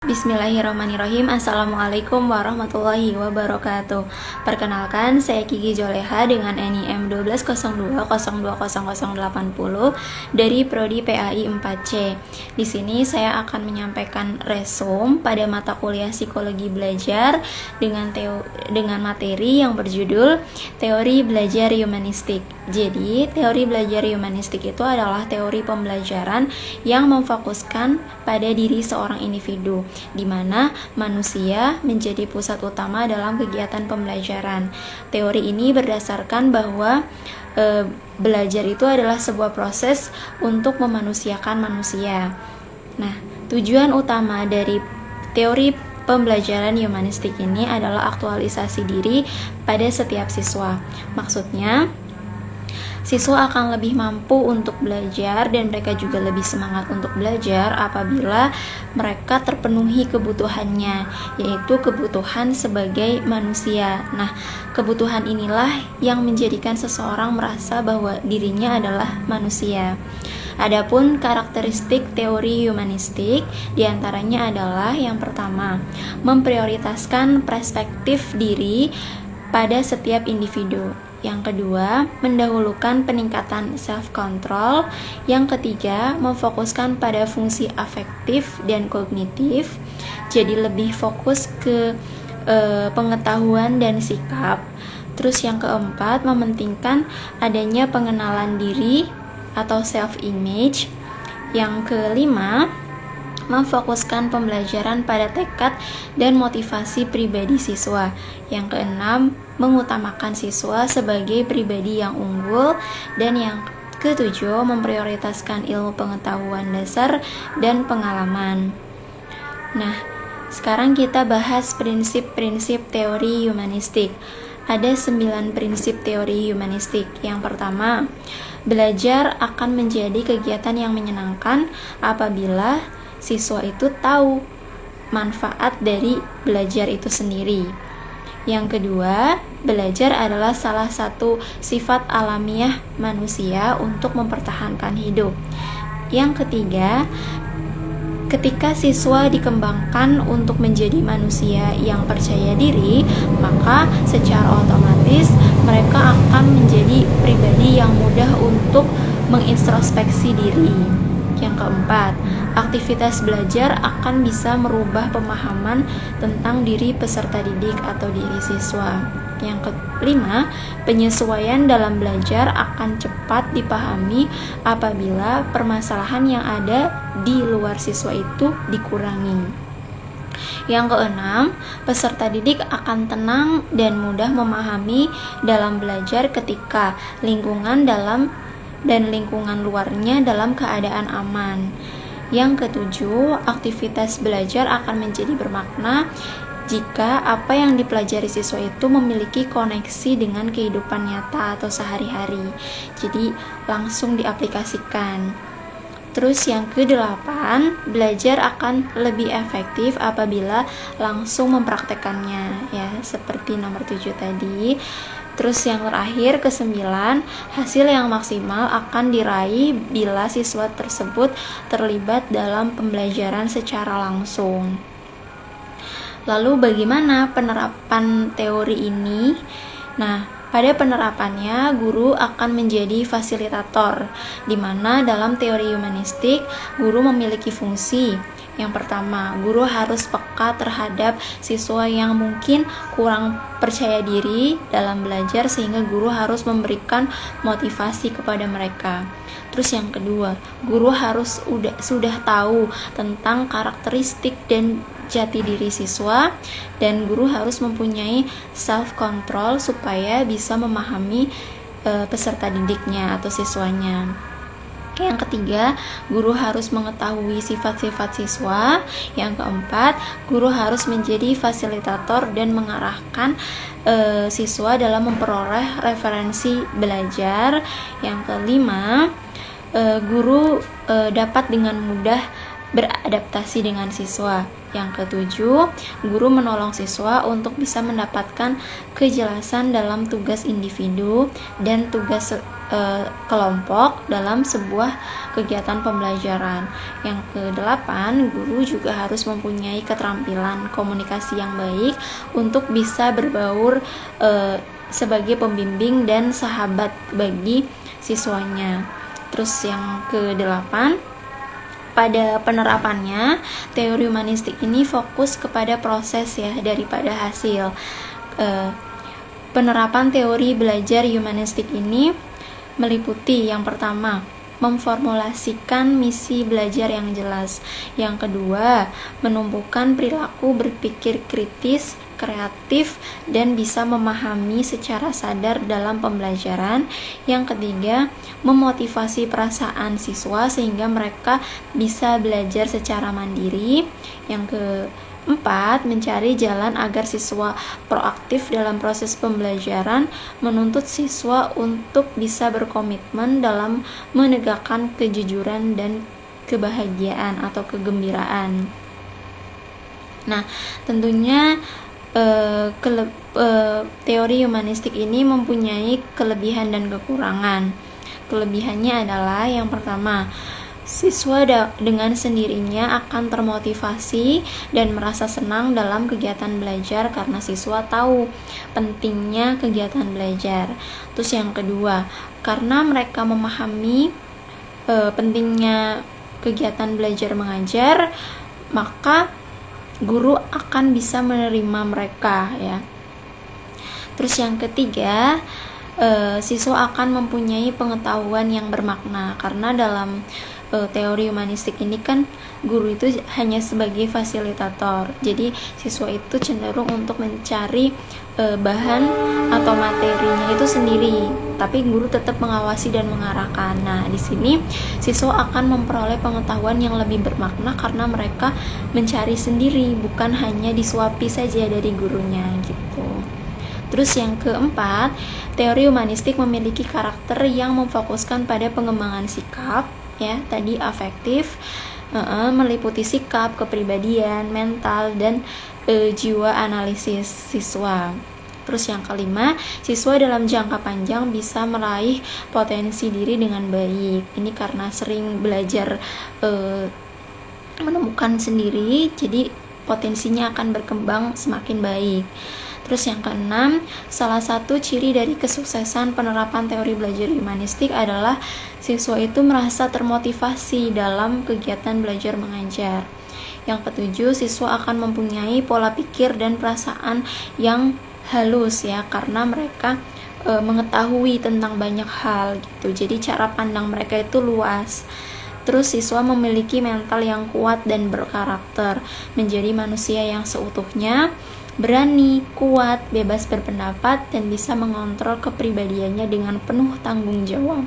Bismillahirrahmanirrahim. Assalamualaikum warahmatullahi wabarakatuh. Perkenalkan, saya Kiki Joleha dengan NIM 1202020080 dari Prodi PAI 4C. Di sini saya akan menyampaikan resume pada mata kuliah Psikologi Belajar dengan materi yang berjudul Teori Belajar Humanistik. Jadi, teori belajar humanistik itu adalah teori pembelajaran yang memfokuskan pada diri seorang individu, di mana manusia menjadi pusat utama dalam kegiatan pembelajaran. Teori ini berdasarkan bahwa belajar itu adalah sebuah proses untuk memanusiakan manusia. Nah, tujuan utama dari teori pembelajaran humanistik ini adalah aktualisasi diri pada setiap siswa. Maksudnya, siswa akan lebih mampu untuk belajar dan mereka juga lebih semangat untuk belajar apabila mereka terpenuhi kebutuhannya, yaitu kebutuhan sebagai manusia. Nah, kebutuhan inilah yang menjadikan seseorang merasa bahwa dirinya adalah manusia. Adapun karakteristik teori humanistik diantaranya adalah yang pertama, memprioritaskan perspektif diri pada setiap individu. Yang kedua, mendahulukan peningkatan self-control. Yang ketiga, memfokuskan pada fungsi afektif dan kognitif. Jadi lebih fokus ke pengetahuan dan sikap. Terus yang keempat, mementingkan adanya pengenalan diri atau self-image. Yang kelima, memfokuskan pembelajaran pada tekad dan motivasi pribadi siswa. Yang keenam, mengutamakan siswa sebagai pribadi yang unggul. Dan yang ketujuh, memprioritaskan ilmu pengetahuan dasar dan pengalaman. Nah, sekarang kita bahas prinsip-prinsip teori humanistik. Ada 9 prinsip teori humanistik. Yang pertama, belajar akan menjadi kegiatan yang menyenangkan apabila siswa itu tahu manfaat dari belajar itu sendiri. Yang kedua, belajar adalah salah satu sifat alamiah manusia untuk mempertahankan hidup. Yang ketiga, ketika siswa dikembangkan untuk menjadi manusia yang percaya diri, maka secara otomatis mereka akan menjadi pribadi yang mudah untuk mengintrospeksi diri. Yang keempat, aktivitas belajar akan bisa merubah pemahaman tentang diri peserta didik atau diri siswa. Yang kelima, penyesuaian dalam belajar akan cepat dipahami apabila permasalahan yang ada di luar siswa itu dikurangi. Yang keenam, peserta didik akan tenang dan mudah memahami dalam belajar ketika lingkungan luarnya dalam keadaan aman. Yang ketujuh, aktivitas belajar akan menjadi bermakna jika apa yang dipelajari siswa itu memiliki koneksi dengan kehidupan nyata atau sehari-hari. Jadi langsung diaplikasikan. Terus yang ke-8, belajar akan lebih efektif apabila langsung mempraktekannya, ya, seperti nomor 7 tadi. Terus yang terakhir, ke-9, hasil yang maksimal akan diraih bila siswa tersebut terlibat dalam pembelajaran secara langsung. Lalu bagaimana penerapan teori ini? Nah, pada penerapannya, guru akan menjadi fasilitator, di mana dalam teori humanistik, guru memiliki fungsi. Yang pertama, guru harus peka terhadap siswa yang mungkin kurang percaya diri dalam belajar, sehingga guru harus memberikan motivasi kepada mereka. Terus yang kedua, guru harus sudah tahu tentang karakteristik dan jati diri siswa, dan guru harus mempunyai self-control supaya bisa memahami peserta didiknya atau siswanya. Yang ketiga, guru harus mengetahui sifat-sifat siswa. Yang keempat, guru harus menjadi fasilitator dan mengarahkan siswa dalam memperoleh referensi belajar. Yang kelima, guru dapat dengan mudah beradaptasi dengan siswa. Yang ketujuh, guru menolong siswa untuk bisa mendapatkan kejelasan dalam tugas individu dan tugas kelompok dalam sebuah kegiatan pembelajaran. Yang kedelapan, guru juga harus mempunyai keterampilan komunikasi yang baik untuk bisa berbaur sebagai pembimbing dan sahabat bagi siswanya. Terus yang kedelapan, pada penerapannya, teori humanistik ini fokus kepada proses ya daripada hasil. Penerapan teori belajar humanistik ini meliputi yang pertama, memformulasikan misi belajar yang jelas. Yang kedua, menumbuhkan perilaku berpikir kritis, kreatif, dan bisa memahami secara sadar dalam pembelajaran. Yang ketiga, memotivasi perasaan siswa sehingga mereka bisa belajar secara mandiri. Yang keempat, mencari jalan agar siswa proaktif dalam proses pembelajaran, menuntut siswa untuk bisa berkomitmen dalam menegakkan kejujuran dan kebahagiaan atau kegembiraan. Nah, tentunya teori humanistik ini mempunyai kelebihan dan kekurangan. Kelebihannya adalah yang pertama, siswa dengan sendirinya akan termotivasi dan merasa senang dalam kegiatan belajar karena siswa tahu pentingnya kegiatan belajar. Terus yang kedua, karena mereka memahami pentingnya kegiatan belajar mengajar, maka guru akan bisa menerima mereka ya. Terus yang ketiga, siswa akan mempunyai pengetahuan yang bermakna karena dalam teori humanistik ini kan guru itu hanya sebagai fasilitator. Jadi siswa itu cenderung untuk mencari bahan atau materinya itu sendiri, tapi guru tetap mengawasi dan mengarahkan. Nah, di sini siswa akan memperoleh pengetahuan yang lebih bermakna karena mereka mencari sendiri, bukan hanya disuapi saja dari gurunya gitu. Terus yang keempat, teori humanistik memiliki karakter yang memfokuskan pada pengembangan sikap, ya tadi afektif, meliputi sikap, kepribadian, mental, dan jiwa analisis siswa. Terus yang kelima, siswa dalam jangka panjang bisa meraih potensi diri dengan baik. Ini karena sering belajar menemukan sendiri, jadi potensinya akan berkembang semakin baik. Terus yang keenam, salah satu ciri dari kesuksesan penerapan teori belajar humanistik adalah siswa itu merasa termotivasi dalam kegiatan belajar mengajar. Yang ketujuh, siswa akan mempunyai pola pikir dan perasaan yang halus ya, karena mereka mengetahui tentang banyak hal gitu. Jadi cara pandang mereka itu luas. Terus siswa memiliki mental yang kuat dan berkarakter, menjadi manusia yang seutuhnya, berani, kuat, bebas berpendapat, dan bisa mengontrol kepribadiannya dengan penuh tanggung jawab.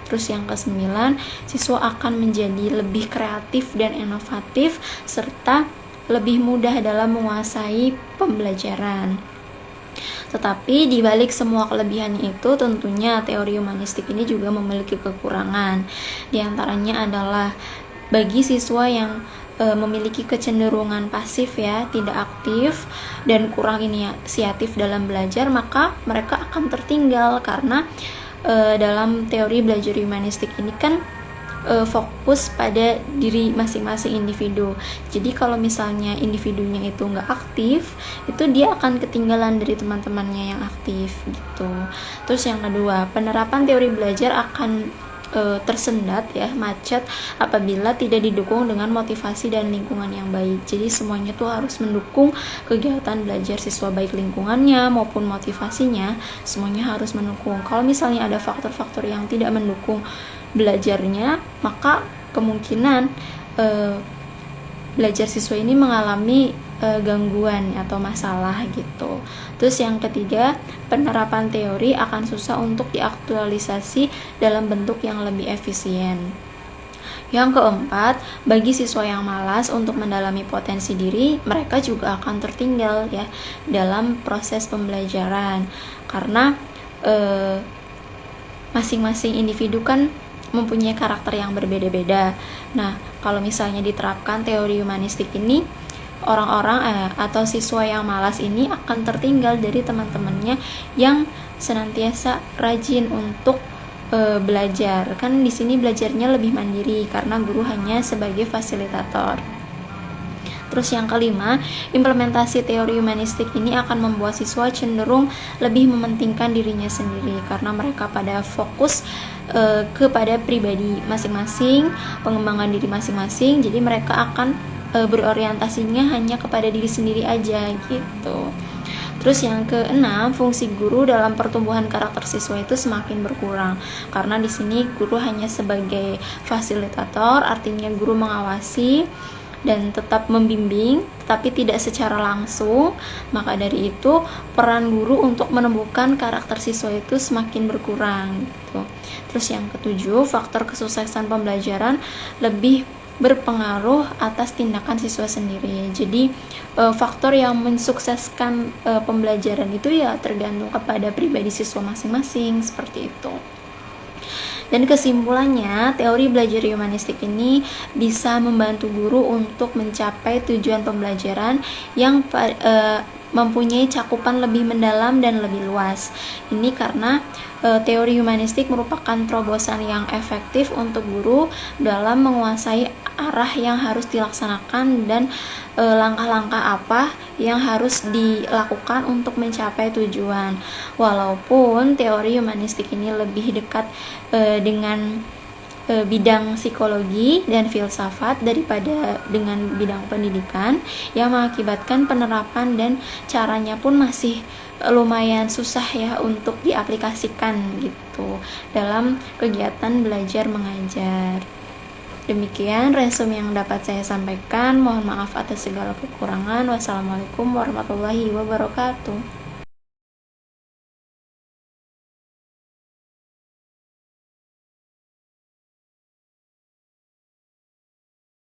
Terus yang kesembilan, siswa akan menjadi lebih kreatif dan inovatif, serta lebih mudah dalam menguasai pembelajaran. Tetapi di balik semua kelebihan itu, tentunya teori humanistik ini juga memiliki kekurangan. Di antaranya adalah bagi siswa yang memiliki kecenderungan pasif ya, tidak aktif dan kurang inisiatif dalam belajar, maka mereka akan tertinggal karena dalam teori belajar humanistik ini kan fokus pada diri masing-masing individu. Jadi kalau misalnya individunya itu nggak aktif, itu dia akan ketinggalan dari teman-temannya yang aktif gitu. Terus yang kedua, penerapan teori belajar akan tersendat ya, macet apabila tidak didukung dengan motivasi dan lingkungan yang baik. Jadi semuanya tuh harus mendukung kegiatan belajar siswa, baik lingkungannya maupun motivasinya, semuanya harus mendukung. Kalau misalnya ada faktor-faktor yang tidak mendukung belajarnya, maka kemungkinan belajar siswa ini mengalami gangguan atau masalah gitu. Terus yang ketiga, penerapan teori akan susah untuk diaktualisasi dalam bentuk yang lebih efisien. Yang keempat, bagi siswa yang malas untuk mendalami potensi diri, mereka juga akan tertinggal ya dalam proses pembelajaran, karena masing-masing individu kan mempunyai karakter yang berbeda-beda. Nah, kalau misalnya diterapkan teori humanistik ini, orang-orang atau siswa yang malas ini akan tertinggal dari teman-temannya yang senantiasa rajin untuk belajar. Kan di sini belajarnya lebih mandiri karena guru hanya sebagai fasilitator. Terus yang kelima, implementasi teori humanistik ini akan membuat siswa cenderung lebih mementingkan dirinya sendiri karena mereka pada fokus kepada pribadi masing-masing, pengembangan diri masing-masing. Jadi mereka akan berorientasinya hanya kepada diri sendiri aja gitu. Terus yang keenam, fungsi guru dalam pertumbuhan karakter siswa itu semakin berkurang karena di sini guru hanya sebagai fasilitator, artinya guru mengawasi dan tetap membimbing tetapi tidak secara langsung. Maka dari itu peran guru untuk menumbuhkan karakter siswa itu semakin berkurang gitu. Terus yang ketujuh, faktor kesuksesan pembelajaran lebih berpengaruh atas tindakan siswa sendiri. Jadi faktor yang mensukseskan pembelajaran itu ya tergantung kepada pribadi siswa masing-masing, seperti itu. Dan kesimpulannya, teori belajar humanistik ini bisa membantu guru untuk mencapai tujuan pembelajaran yang mempunyai cakupan lebih mendalam dan lebih luas. Ini karena teori humanistik merupakan terobosan yang efektif untuk guru dalam menguasai arah yang harus dilaksanakan dan langkah-langkah apa yang harus dilakukan untuk mencapai tujuan. Walaupun teori humanistik ini lebih dekat dengan bidang psikologi dan filsafat daripada dengan bidang pendidikan, yang mengakibatkan penerapan dan caranya pun masih lumayan susah ya untuk diaplikasikan gitu dalam kegiatan belajar mengajar. Demikian resume yang dapat saya sampaikan. Mohon maaf atas segala kekurangan. Wassalamualaikum warahmatullahi wabarakatuh.